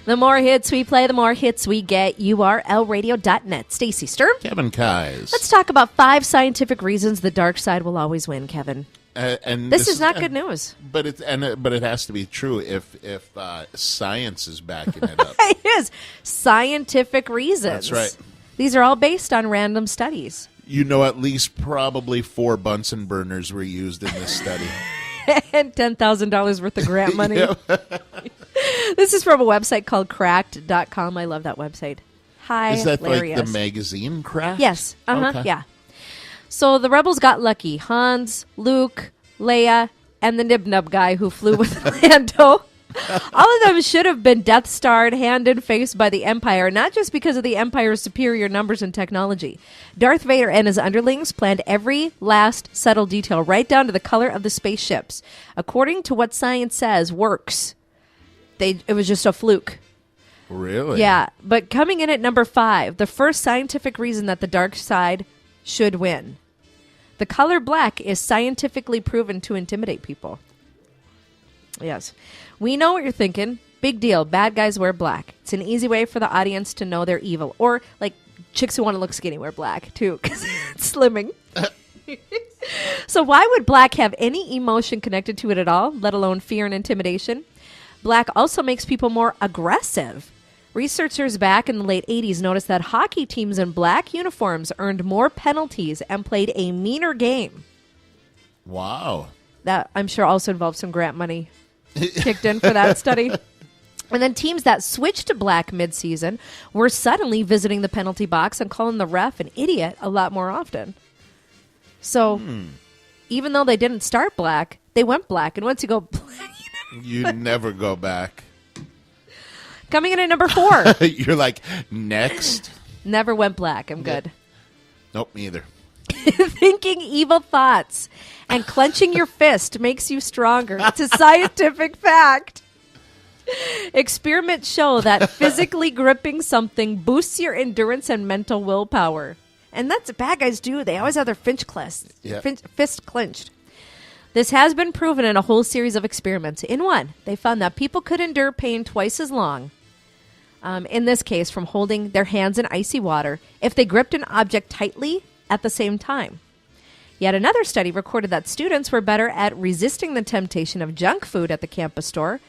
The more hits we play, the more hits we get. URLradio.net. Stacy Sturm. Kevin Kais. Let's talk about 5 scientific reasons the dark side will always win, Kevin. And this is not good news. But it has to be true if science is backing it up. It is. Scientific reasons. That's right. These are all based on random studies. You know, at least probably 4 Bunsen burners were used in this study. And $10,000 worth of grant money. This is from a website called cracked.com. I love that website. Is that like the magazine Cracked? Yes. Okay. Yeah. So the rebels got lucky. Hans, Luke, Leia, and the Nib-Nub guy who flew with Lando. All of them should have been Death Starred hand and face by the Empire, not just because of the Empire's superior numbers and technology. Darth Vader and his underlings planned every last subtle detail, right down to the color of the spaceships. According to what science says works, it was just a fluke. Really? Yeah, but coming in at number 5, the first scientific reason that the dark side should win. The color black is scientifically proven to intimidate people. Yes. We know what you're thinking. Big deal. Bad guys wear black. It's an easy way for the audience to know they're evil. Or, like, chicks who want to look skinny wear black, too, because it's slimming. So why would black have any emotion connected to it at all, let alone fear and intimidation? Black also makes people more aggressive. Researchers back in the late 80s noticed that hockey teams in black uniforms earned more penalties and played a meaner game. Wow. That, I'm sure, also involved some grant money kicked in for that study. And then teams that switched to black mid-season were suddenly visiting the penalty box and calling the ref an idiot a lot more often. So even though they didn't start black, they went black. And once you go black, you never go back. Coming in at number 4. You're like, next. Never went black. I'm good. Nope, me either. Thinking evil thoughts and clenching your fist makes you stronger. It's a scientific fact. Experiments show that physically gripping something boosts your endurance and mental willpower. And that's what bad guys do. They always have their fist clenched. This has been proven in a whole series of experiments. In one, they found that people could endure pain twice as long, in this case from holding their hands in icy water, if they gripped an object tightly at the same time. Yet another study recorded that students were better at resisting the temptation of junk food at the campus store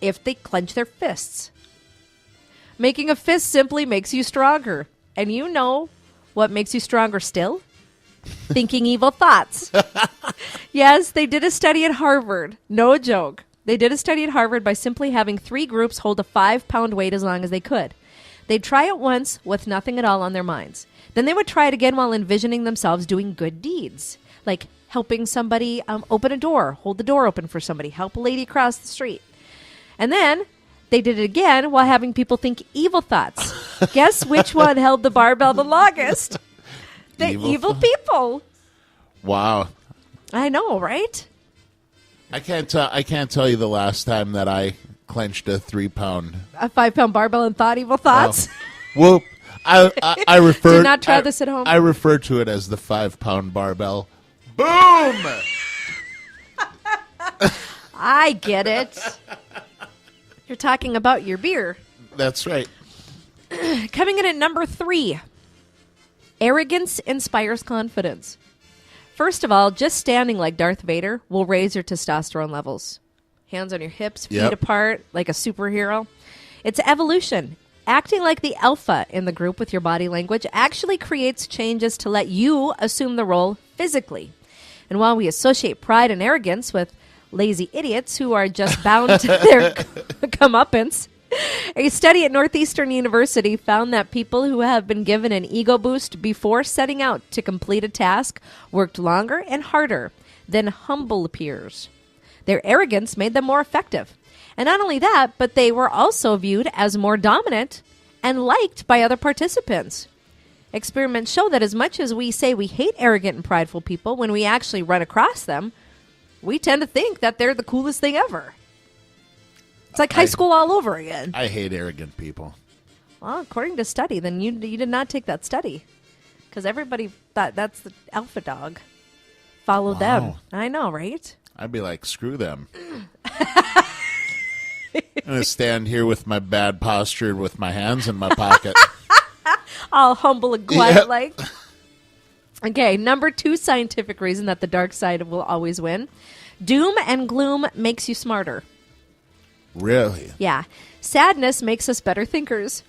if they clenched their fists. Making a fist simply makes you stronger. And you know what makes you stronger still? Thinking evil thoughts. Yes, they did a study at Harvard. No joke. They did a study at Harvard by simply having 3 groups hold a 5-pound weight as long as they could. They'd try it once with nothing at all on their minds. Then they would try it again while envisioning themselves doing good deeds, like helping somebody open a door, hold the door open for somebody, help a lady across the street. And then they did it again while having people think evil thoughts. Guess which one held the barbell the longest? The evil people. Wow. I know, right? I can't tell you the last time that I clenched a 3-pound. A 5-pound barbell and thought evil thoughts? Well, I refer. Do not try this at home. I refer to it as the 5-pound barbell. Boom! I get it. You're talking about your beer. That's right. Coming in at number 3. Arrogance inspires confidence. First of all, just standing like Darth Vader will raise your testosterone levels. Hands on your hips, feet apart, like a superhero. It's evolution. Acting like the alpha in the group with your body language actually creates changes to let you assume the role physically. And while we associate pride and arrogance with lazy idiots who are just bound to their comeuppance, a study at Northeastern University found that people who have been given an ego boost before setting out to complete a task worked longer and harder than humble peers. Their arrogance made them more effective. And not only that, but they were also viewed as more dominant and liked by other participants. Experiments show that as much as we say we hate arrogant and prideful people, when we actually run across them, we tend to think that they're the coolest thing ever. It's like high school all over again. I hate arrogant people. Well, according to study, then you did not take that study. Because everybody thought that's the alpha dog. Follow them. I know, right? I'd be like, screw them. going to stand here with my bad posture with my hands in my pocket. All humble and quiet like. Okay, number 2 scientific reason that the dark side will always win. Doom and gloom makes you smarter. Really? Yeah. Sadness makes us better thinkers.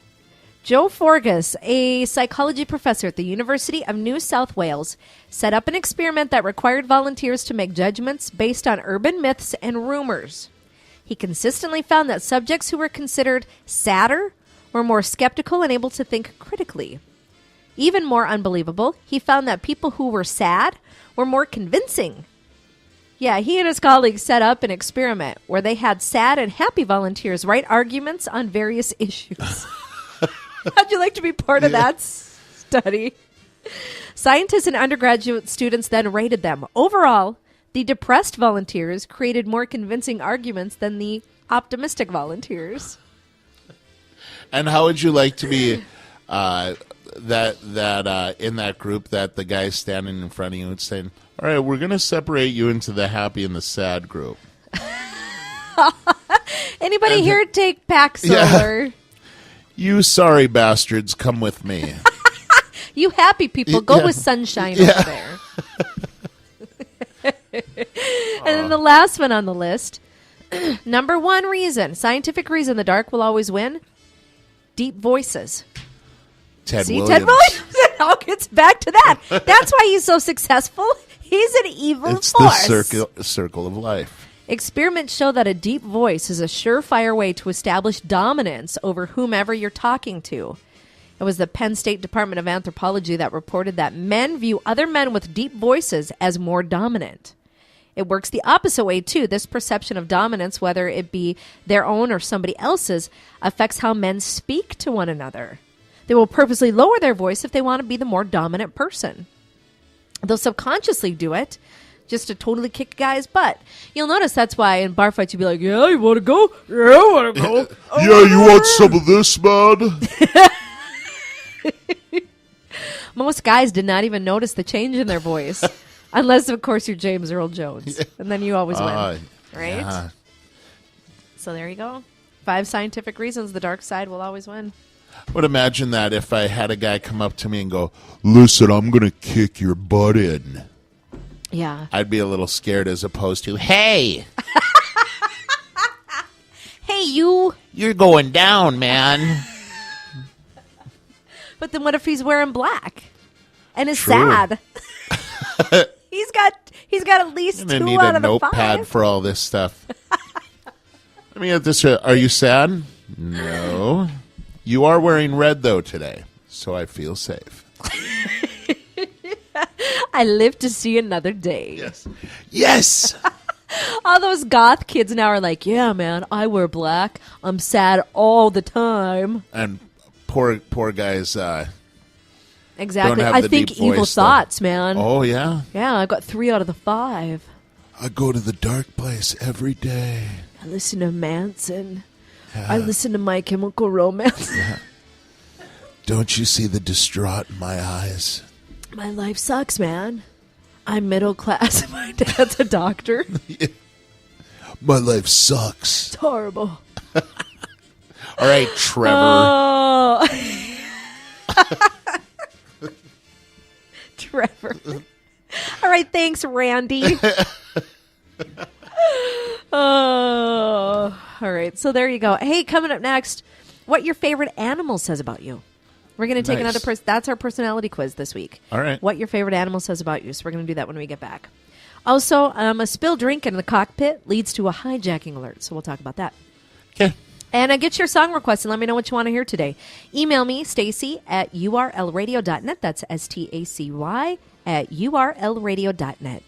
Joe Forgas, a psychology professor at the University of New South Wales, set up an experiment that required volunteers to make judgments based on urban myths and rumors. He consistently found that subjects who were considered sadder were more skeptical and able to think critically. Even more unbelievable, he found that people who were sad were more convincing. Yeah, he and his colleagues set up an experiment where they had sad and happy volunteers write arguments on various issues. How'd you like to be part of that study? Scientists and undergraduate students then rated them. Overall, the depressed volunteers created more convincing arguments than the optimistic volunteers. And how would you like to be that in that group that the guy standing in front of you and saying, all right, we're going to separate you into the happy and the sad group. Anybody here take Pax Solar? Yeah. You sorry bastards, come with me. You happy people, go with Sunshine over there. And then the last one on the list, number 1 reason, scientific reason the dark will always win, deep voices. Ted See, Williams. Ted Williams, it all gets back to that. That's why he's so successful. He's an evil force. It's the circle of life. Experiments show that a deep voice is a surefire way to establish dominance over whomever you're talking to. It was the Penn State Department of Anthropology that reported that men view other men with deep voices as more dominant. It works the opposite way, too. This perception of dominance, whether it be their own or somebody else's, affects how men speak to one another. They will purposely lower their voice if they want to be the more dominant person. They'll subconsciously do it just to totally kick a guy's butt. You'll notice that's why in bar fights you'll be like, yeah, you want to go? Yeah, I want to go. Yeah, you want some of this, man? Most guys did not even notice the change in their voice. Unless, of course, you're James Earl Jones. And then you always win. Right? Yeah. So there you go. 5 scientific reasons the dark side will always win. Would imagine that if I had a guy come up to me and go, listen, I'm going to kick your butt in. Yeah. I'd be a little scared as opposed to, hey. Hey, you. You're going down, man. But then what if he's wearing black and is True. sad? He's got at least 2 out of the 5. I'm going to need a notepad for all this stuff. Let me get this. Are you sad? No. You are wearing red, though, today, so I feel safe. I live to see another day. Yes. Yes! All those goth kids now are like, yeah, man, I wear black. I'm sad all the time. And poor guys Exactly. don't have I the think deep evil voice, though. thoughts, man. Oh, yeah? Yeah, I got 3 out of the 5. I go to the dark place every day. I listen to Manson. Yeah. I listen to My Chemical Romance. Yeah. Don't you see the distraught in my eyes? My life sucks, man. I'm middle class. My dad's a doctor. My life sucks. It's horrible. All right, Trevor. Oh. Trevor. All right, thanks, Randy. Oh, all right. So there you go. Hey, coming up next, what your favorite animal says about you. We're going to take another person. That's our personality quiz this week. All right. What your favorite animal says about you. So we're going to do that when we get back. Also, a spilled drink in the cockpit leads to a hijacking alert. So we'll talk about that. Okay. And get your song requests and let me know what you want to hear today. Email me, Stacy at urlradio.net. That's Stacy at urlradio.net.